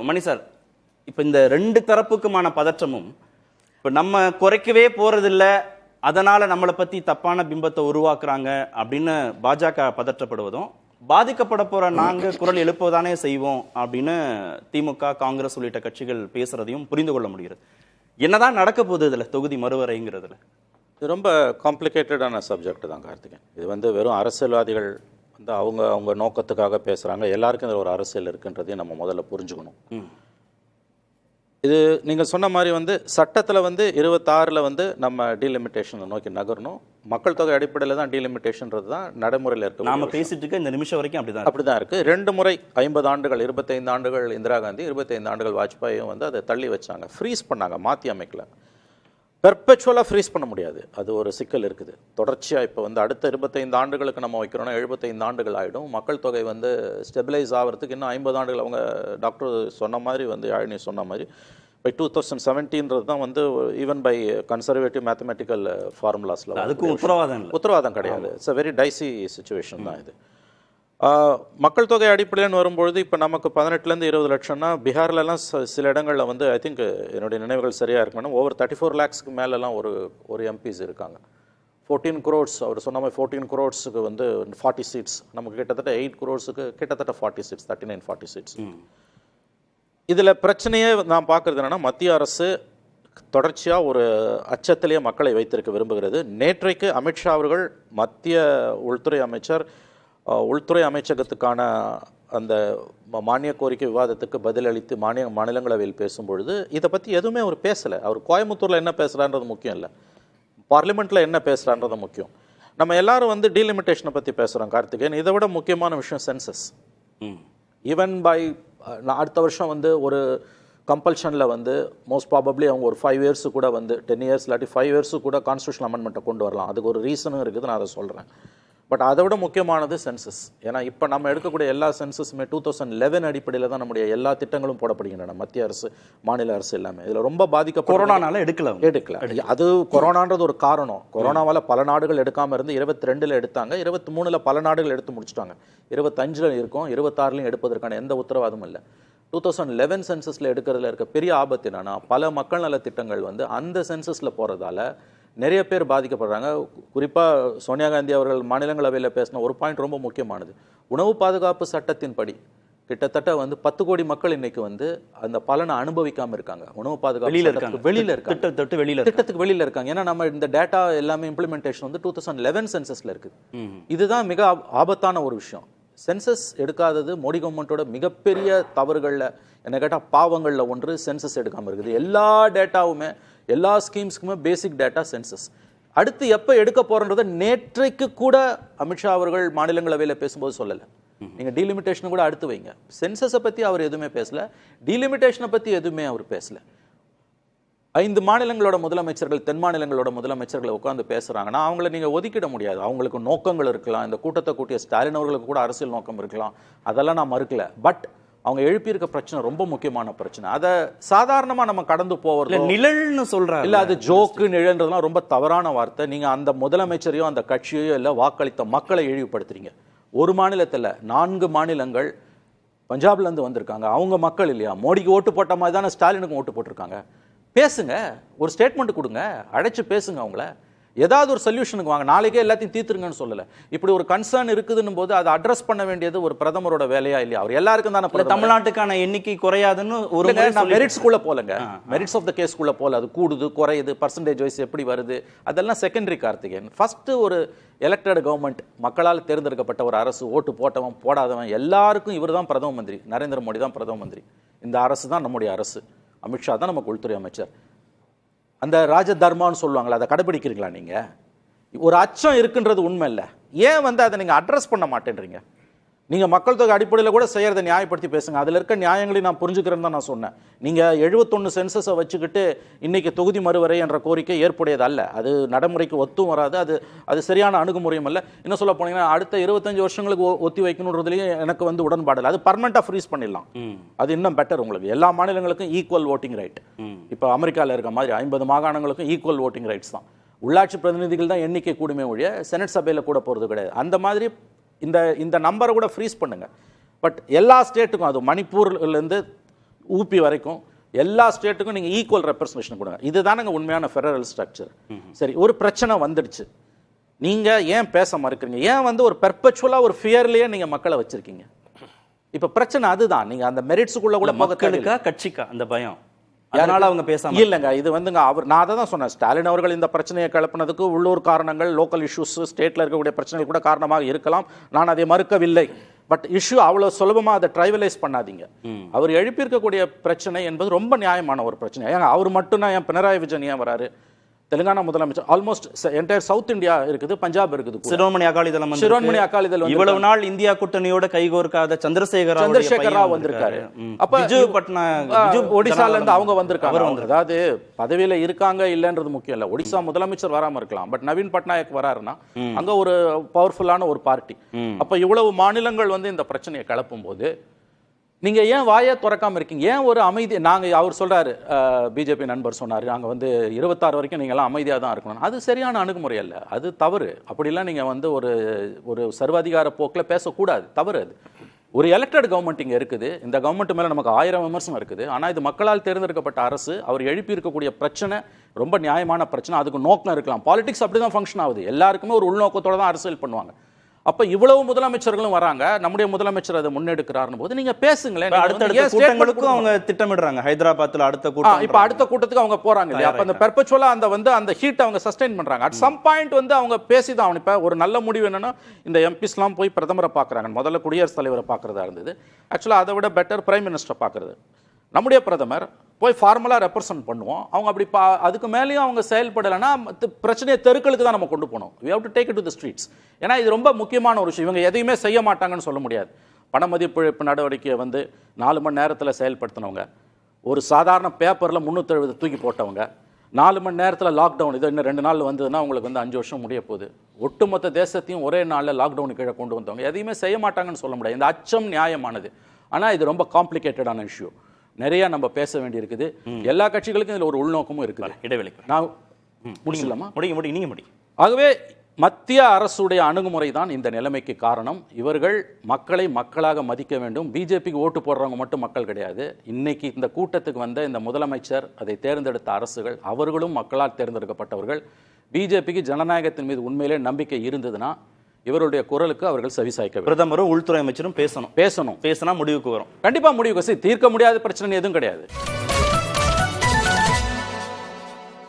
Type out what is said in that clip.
மணி sir, இப்போ இந்த ரெண்டு தரப்புக்குமான பதற்றமும் இப்போ நம்ம குறைக்கவே போறதில்ல, அதனால நம்மளை பத்தி தப்பான பிம்பத்தை உருவாக்குறாங்க அப்படின்னு பாஜக பதற்றப்படுவதும், பாதிக்கப்பட போற நாங்க குரல் எழுப்பதானே செய்வோம் அப்படின்னு திமுக, காங்கிரஸ் உள்ளிட்ட கட்சிகள் பேசுறதையும் புரிந்து கொள்ள முடிகிறது. என்னதான் நடக்க போகுது இதுல தொகுதி மறுவரைங்கிறதுல? இது ரொம்ப காம்ப்ளிகேட்டடான சப்ஜெக்ட் தான் கார்த்திகேயன். இது வெறும் அரசியல்வாதிகள் அவங்க நோக்கத்துக்காக பேசுகிறாங்க. எல்லாருக்கும் இதில் ஒரு அரசியல் இருக்குன்றதையும் நம்ம முதல்ல புரிஞ்சுக்கணும். இது நீங்கள் சொன்ன மாதிரி சட்டத்தில் 26 நம்ம டீலிமிட்டேஷனை நோக்கி நகரணும். மக்கள் தொகை அடிப்படையில் தான் டீலிமிட்டேஷன்றது தான் நடைமுறையில் இருக்குது. நாம பேசிட்டு இருக்க இந்த நிமிஷம் வரைக்கும் அப்படிதான் இருக்குது. 2 முறை 50 ஆண்டுகள், 25 ஆண்டுகள் இந்திரா காந்தி, 25 ஆண்டுகள் வாஜ்பாயும் அதை தள்ளி வச்சாங்க, ஃப்ரீஸ் பண்ணாங்க, மாற்றி அமைக்கல. பெர்பெச்சுவலாக ஃப்ரீஸ் பண்ண முடியாது, அது ஒரு சிக்கல் இருக்குது. தொடர்ச்சியாக இப்போ அடுத்த 25 ஆண்டுகளுக்கு நம்ம வைக்கிறோன்னா 75 ஆண்டுகள் ஆகிடும். மக்கள் தொகை ஸ்டெபிலைஸ் ஆகிறதுக்கு இன்னும் 50 ஆண்டுகள். அவங்க டாக்டர் சொன்ன மாதிரி யாழினி சொன்ன மாதிரி பை 2017 தான் ஈவன் பை கன்சர்வேட்டிவ் மேத்தமெட்டிக்கல் ஃபார்முலாஸில் அதுக்கும் உத்தரவாதம் கிடையாது. It's a very dicey situation தான் இது. மக்கள் தொகை அடிப்படையில்னு வரும்பொழுது இப்போ நமக்கு 18 to 20 லட்சம்னா, பீகார்லலாம் சில இடங்களில் ஐ திங்க் என்னுடைய நினைவுகள் சரியாக இருக்கணும், ஓவர் 34 lakhsக்கு மேலெலாம் ஒரு எம்பிஸ் இருக்காங்க. 14 crores அவர் சொன்ன மாதிரி 14 crores-க்கு 40 seats, நமக்கு கிட்டத்தட்ட 8 crores-க்கு கிட்டத்தட்ட 40 seats, 39-40 seats. இதில் பிரச்சனையே நான் பார்க்குறது என்னென்னா, மத்திய அரசு தொடர்ச்சியாக ஒரு அச்சத்திலேயே மக்களை வைத்திருக்க விரும்புகிறது. நேற்றைக்கு அமித்ஷா அவர்கள் மத்திய உள்துறை அமைச்சகத்துக்கான அந்த மானிய கோரிக்கை விவாதத்துக்கு பதிலளித்து மாநிலங்களவையில் பேசும்பொழுது இதை பற்றி எதுவுமே அவர் பேசலை. அவர் கோயம்புத்தூரில் என்ன பேசுகிறான்றது முக்கியம் இல்லை, பார்லிமெண்ட்டில் என்ன பேசுகிறான்றது முக்கியம். நம்ம எல்லாரும் டீலிமிட்டேஷனை பற்றி பேசுகிறோம் கார்த்திகேயன். இதை விட முக்கியமான விஷயம் சென்சஸ். ஈவன் பை அடுத்த வருஷம் ஒரு கம்பல்ஷனில் மோஸ்ட் ப்ராபப்ளி அவங்க ஒரு 5 years கூட 10 years இல்லாட்டி 5 years கூட கான்ஸ்டியூஷன் அமெண்ட்மெண்ட்டை கொண்டு வரலாம். அதுக்கு ஒரு ரீசனும் இருக்குது, நான் அதை சொல்கிறேன். பட் அதை விட முக்கியமானது சென்சஸ். ஏன்னா இப்போ நம்ம எடுக்கக்கூடிய எல்லா சென்சஸுமே 2011 அடிப்படையில் தான் நம்முடைய எல்லா திட்டங்களும் போடப்படுகின்றன, மத்திய அரசு, மாநில அரசு எல்லாமே. இதில் ரொம்ப கொரோனானால எடுக்கல. அது கொரோனான்றது ஒரு காரணம். கொரோனாவால் பல நாடுகள் எடுக்காமல் இருந்து 22 எடுத்தாங்க, 23 பல நாடுகள் எடுத்து முடிச்சிட்டாங்க, 25 இருக்கும், 26 எடுப்பதற்கான எந்த உத்தரவாதமும் இல்லை. 2011 சென்சஸில் எடுக்கிறதுல இருக்க பெரிய ஆபத்து என்னன்னா, பல மக்கள் நல திட்டங்கள் அந்த சென்சஸில் போகிறதால நிறைய பேர் பாதிக்கப்படுறாங்க. குறிப்பாக சோனியா காந்தி அவர்கள் மாநிலங்களவையில் பேசின ஒரு பாயிண்ட் ரொம்ப முக்கியமானது. உணவு பாதுகாப்பு சட்டத்தின்படி கிட்டத்தட்ட 10 கோடி மக்கள் இன்னைக்கு அந்த பலனை அனுபவிக்காமல் இருக்காங்க. உணவு பாதுகாப்பு வெளியில இருக்காங்க, திட்டத்துக்கு வெளியில இருக்காங்க. ஏன்னா நம்ம இந்த டேட்டா எல்லாமே இம்ப்ளிமெண்டேஷன் 2011 சென்சஸ்ல இருக்குது. இதுதான் மிக ஆபத்தான ஒரு விஷயம். சென்சஸ் எடுக்காதது மோடி கவர்மெண்ட்டோட மிகப்பெரிய தவறுகளில், என்ன கேட்டால் பாவங்களில் ஒன்று சென்சஸ் எடுக்காமல் இருக்குது. எல்லா டேட்டாவுமே, எல்லா ஸ்கீம்ஸ்க்குமே பேசிக் டேட்டா சென்சஸ். அடுத்து எப்போ எடுக்க போகிறன்றதை நேற்றைக்கு கூட அமித்ஷா அவர்கள் மாநிலங்களவையில் பேசும்போது சொல்லலை. நீங்கள் டீலிமிட்டேஷனை கூட அடுத்து வைங்க. சென்சஸை பற்றி அவர் எதுவுமே பேசலை, டீலிமிட்டேஷனை பற்றி எதுவுமே அவர் பேசலை. 5 மாநிலங்களோட முதலமைச்சர்கள், தென் மாநிலங்களோட முதலமைச்சர்களை உட்காந்து பேசுகிறாங்கன்னா அவங்கள நீங்கள் ஒதுக்கிட முடியாது. அவங்களுக்கு நோக்கங்கள் இருக்கலாம். இந்த கூட்டத்தை கூட்டிய ஸ்டாலின் அவர்களுக்கு கூட அரசியல் நோக்கம் இருக்கலாம், அதெல்லாம் நான் மறுக்கல. பட் அவங்க எழுப்பியிருக்க பிரச்சனை ரொம்ப முக்கியமான பிரச்சனை. அதை சாதாரணமாக நம்ம கடந்து போவது நிழல்னு சொல்கிறாங்க. இல்லை, அது ஜோக்கு நிழல்ன்றதுலாம் ரொம்ப தவறான வார்த்தை. நீங்கள் அந்த முதலமைச்சரையோ அந்த கட்சியோ இல்லை வாக்களித்த மக்களை இழிவுபடுத்துறீங்க. ஒரு மாநிலத்தில் 4 மாநிலங்கள் பஞ்சாப்லேருந்து வந்திருக்காங்க, அவங்க மக்கள் இல்லையா? மோடிக்கு ஓட்டு போட்ட மாதிரி தானே ஸ்டாலினுக்கும் ஓட்டு போட்டிருக்காங்க. பேசுங்க, ஒரு ஸ்டேட்மெண்ட் கொடுங்க, அழைச்சு பேசுங்க, அவங்கள ஏதாவது ஒரு சொல்யூஷனுக்கு வாங்க. நாளைக்கே எல்லாத்தையும் தீர்த்துருங்கன்னு சொல்லலை. இப்படி ஒரு கன்சர்ன் இருக்குதுன்னு போது அதை அட்ரஸ் பண்ண வேண்டியது ஒரு பிரதமரோட வேலையா இல்லையா? அவர் எல்லாருக்கும் தானே. தமிழ்நாட்டுக்கான எண்ணிக்கை குறையாதுன்னு ஒரு மெரிட்ஸ்குள்ள போலங்க, மெரிட்ஸ் ஆஃப் த கேஸ்க்குள்ள போல. அது கூடுது குறையுது, பர்சன்டேஜ் வைஸ் எப்படி வருது, அதெல்லாம் செகண்டரி கார்த்திகேயன். ஃபர்ஸ்ட் ஒரு எலெக்டட் கவர்மெண்ட், மக்களால் தேர்ந்தெடுக்கப்பட்ட ஒரு அரசு, ஓட்டு போட்டவன் போடாதவன் எல்லாருக்கும் இவர் தான் பிரதம மந்திரி, நரேந்திர மோடி தான் பிரதம மந்திரி. இந்த அரசு தான் நம்முடைய அரசு, அமித்ஷா தான் நமக்கு உள்துறை அமைச்சர். அந்த ராஜ தர்மான்னு சொல்லுவாங்களா, அதை கடைபிடிக்கிறீங்களா நீங்கள்? ஒரு அச்சம் இருக்குன்றது உண்மை இல்லை. ஏன் அதை நீங்கள் அட்ரஸ் பண்ண மாட்டேன்றீங்க? நீங்கள் மக்கள் தொகை அடிப்படையில் கூட செய்யறதை நியாயப்படுத்தி பேசுங்க. அதில் இருக்க நியாயங்களை நான் புரிஞ்சுக்கிறேன்னு தான் நான் சொன்னேன். நீங்கள் 71 சென்சஸை வச்சுக்கிட்டு இன்னைக்கு தொகுதி மறுவரை என்ற கோரிக்கை ஏற்புடையது அல்ல. அது நடைமுறைக்கு ஒத்தும் வராது. அது சரியான அணுகுமுறையும் அல்ல. இன்னும் சொல்ல போனீங்கன்னா அடுத்த 25 வருஷங்களுக்கு ஒத்தி வைக்கணுன்றதுலேயும் எனக்கு உடன்பாடு இல்லை. அது பர்மனெண்ட்டாக ஃப்ரீஸ் பண்ணிடலாம், அது இன்னும் பெட்டர். உங்களுக்கு எல்லா மாநிலங்களுக்கும் ஈக்குவல் ஓட்டிங் ரைட். இப்போ அமெரிக்காவில் இருக்க மாதிரி 50 மாகாணங்களுக்கும் ஈக்குவல் ஓட்டிங் ரைட்ஸ் தான். உள்ளாட்சி பிரதிநிதிகள் தான் எண்ணிக்கை கூடுமே ஒழிய செனட் சபையில் கூட போகிறது கிடையாது. அந்த மாதிரி இந்த நம்பரை கூட ஃப்ரீஸ் பண்ணுங்க. பட் எல்லா ஸ்டேட்டுக்கும், அது மணிப்பூர்லேருந்து ஊபி வரைக்கும் எல்லா ஸ்டேட்டுக்கும் நீங்க ஈக்குவல் ரெப்ரசன்டேஷன் கொடுங்க. இதுதானங்க உண்மையான ஃபெடரல் ஸ்ட்ரக்சர். சரி, ஒரு பிரச்சனை வந்துடுச்சு, நீங்க ஏன் பேச மறுக்கிறீங்க? ஏன் ஒரு பெர்பெச்சுவலா ஒரு ஃபியர்லயே நீங்க மக்களை வச்சிருக்கீங்க? இப்ப பிரச்சனை அதுதான். நீங்க அந்த மெரிட்ஸுக்குள்ள கூட மக்களுக்கா கட்சிக்கா அந்த பயம், அதனால அவங்க பேசாம இல்லைங்க. இது நான் அதை தான் சொன்னேன். ஸ்டாலின் அவர்கள் இந்த பிரச்சனையை கிளப்பினதுக்கு உள்ளூர் காரணங்கள், லோக்கல் இஷ்யூஸ், ஸ்டேட்ல இருக்கக்கூடிய பிரச்சனைகள் கூட காரணமாக இருக்கலாம். நான் அதை மறுக்கவில்லை. பட் இஷ்யூ அவ்வளவு சுலபமா அதை ட்ரைவலைஸ் பண்ணாதீங்க. அவர் எழுப்பியிருக்கக்கூடிய பிரச்சனை என்பது ரொம்ப நியாயமான ஒரு பிரச்சனை. ஏங்க அவர் மட்டும்தான், ஏன் பினராயி விஜயன் ஏன் வராரு? தெலுங்கானா முதலமைச்சர் ஆல்மோஸ்ட் என்டையர் சவுத் இந்தியா இருக்குது, பஞ்சாப் இருக்குது. சிரோன்மணி அகாலிதளம் சிரோன்மணி அகாலிதள் இவ்வளவு நாள் இந்தியா கூட்டணியோட கைகோர்க்காத சந்திரசேகர ராவ் வந்திருக்காரு. அப்ப ஒடிசால இருந்து அவங்க வந்திருக்காங்க. அதாவது பதவியில இருக்காங்க இல்லன்றது முக்கியம் இல்ல. ஒடிசா முதலமைச்சர் வராம இருக்கலாம், பட் நவீன் பட்நாயக் வராருன்னா அங்க ஒரு பவர்ஃபுல்லான ஒரு பார்ட்டி. அப்ப இவ்வளவு மாநிலங்கள் இந்த பிரச்சனையை கிளப்பும் போது நீங்க ஏன் வாயை திறக்காம இருக்கீங்க? ஏன் ஒரு அமைதி? அவர் சொல்றாரு, பிஜேபி நண்பர் சொன்னாரு, நாங்க 26 வரைக்கும் நீங்க எல்லாம் அமைதியா தான் இருக்கணும். அது சரியான அணுகுமுறை அல்ல, அது தவறு. அப்படிலாம் நீங்க ஒரு சர்வாதிகார போக்குல பேசக்கூடாது, தவறு அது. ஒரு எலெக்டட் கவர்மெண்ட் இங்க இருக்குது. இந்த கவர்மெண்ட் மேல நமக்கு 1000 விமர்சனம் இருக்குது. ஆனா இது மக்களால் தேர்ந்தெடுக்கப்பட்ட அரசு. அவர் எழுப்பி இருக்கக்கூடிய பிரச்சனை ரொம்ப நியாயமான பிரச்சனை. அதுக்கு நோக்கம் இருக்கலாம். பாலிடிக்ஸ் அப்படிதான் ஃபங்க்ஷன் ஆகுது. எல்லாருக்குமே ஒரு உள்நோக்கத்தோட தான் அரசியல் பண்ணுவாங்க. அப்ப இவ்வளவு முதலமைச்சர்களும் வராங்க, நம்முடைய முதலமைச்சர் அதை முன்னெடுக்கிறார்னு போது நீங்க பேசுங்களேன். அடுத்த கூட்டங்களுக்கும் அவங்க திட்டமிடுறாங்க. ஹைதராபாத்ல அடுத்த கூட்டம், இப்ப அடுத்த கூட்டத்துக்கு அவங்க போறாங்க இல்லையா? அப்ப அந்த பெர்பெச்சுவலா அந்த ஹீட் அவங்க சஸ்டெயின் பண்றாங்க. அட் சம் பாயிண்ட் அவங்க பேசிதான். இப்ப ஒரு நல்ல முடிவு என்னன்னா, இந்த எம்பிஸ்லாம் போய் பிரதமரை பாக்குறாங்க. முதல்ல குடியரசுத் தலைவரை பாக்குறதா இருந்தது. ஆக்சுவலா அதை விட பெட்டர் பிரைம் மினிஸ்டர் பாக்குறது. நம்முடைய பிரதமர் போய் ஃபார்மலா ரெப்ரசன்ட் பண்ணுவோம். அவங்க அப்படி அதுக்கு மேலேயும் அவங்க செயல்படலைன்னா பிரச்சனையை தெருக்களுக்கு தான் நம்ம கொண்டு போகணும். we have to take it to the streets. ஏன்னா இது ரொம்ப முக்கியமான ஒரு விஷயம். இவங்க எதையுமே செய்ய மாட்டாங்கன்னு சொல்ல முடியாது. பண மதிப்பிழப்பு நடவடிக்கையை 4 மணி நேரத்தில் செயல்படுத்தினவங்க, ஒரு சாதாரண பேப்பரில் 370 தூக்கி போட்டவங்க, 4 மணி நேரத்தில் லாக்டவுன், இது இன்னும் 2 நாள் வந்ததுன்னா உங்களுக்கு 5 வருஷம் முடிய போகுது. ஒட்டுமொத்த தேசத்தையும் ஒரே நாளில் லாக்டவுன் கீழே கொண்டு வந்தவங்க எதையுமே செய்ய மாட்டாங்கன்னு சொல்ல முடியாது. இந்த அச்சம் நியாயமானது. ஆனால் இது ரொம்ப காம்ப்ளிகேட்டடான இஷ்யூ. நிறைய நம்ம பேச வேண்டி இருக்குது. எல்லா கட்சிகளுக்கும் இதுல ஒரு உள்நோக்கமும் இருக்குது. இடைவெளிக்கு நான் முடிக்கலாமா? நீங்க முடி. ஆகவே மத்திய அரசுடைய அணுகுமுறை தான் இந்த நிலைமைக்கு காரணம். இவர்கள் மக்களை மக்களாக மதிக்க வேண்டும். பிஜேபிக்கு ஓட்டு போடுறவங்க மட்டும் மக்கள் கிடையாது. இன்னைக்கு இந்த கூட்டத்துக்கு வந்த இந்த முதலமைச்சர், அதை தேர்ந்தெடுத்த அரசுகள், அவர்களும் மக்களால் தேர்ந்தெடுக்கப்பட்டவர்கள். பிஜேபிக்கு ஜனநாயகத்தின் மீது உண்மையிலே நம்பிக்கை இருந்ததுன்னா இவருடைய குரலுக்கு அவர்கள் செவிசாய்க்க. பிரதமரும் உள்துறை அமைச்சரும் பேசணும். பேசினா முடிவுக்கு வரும். கண்டிப்பா முடிவுக்கு. தீர்க்க முடியாத பிரச்சனை எதுவும் கிடையாது.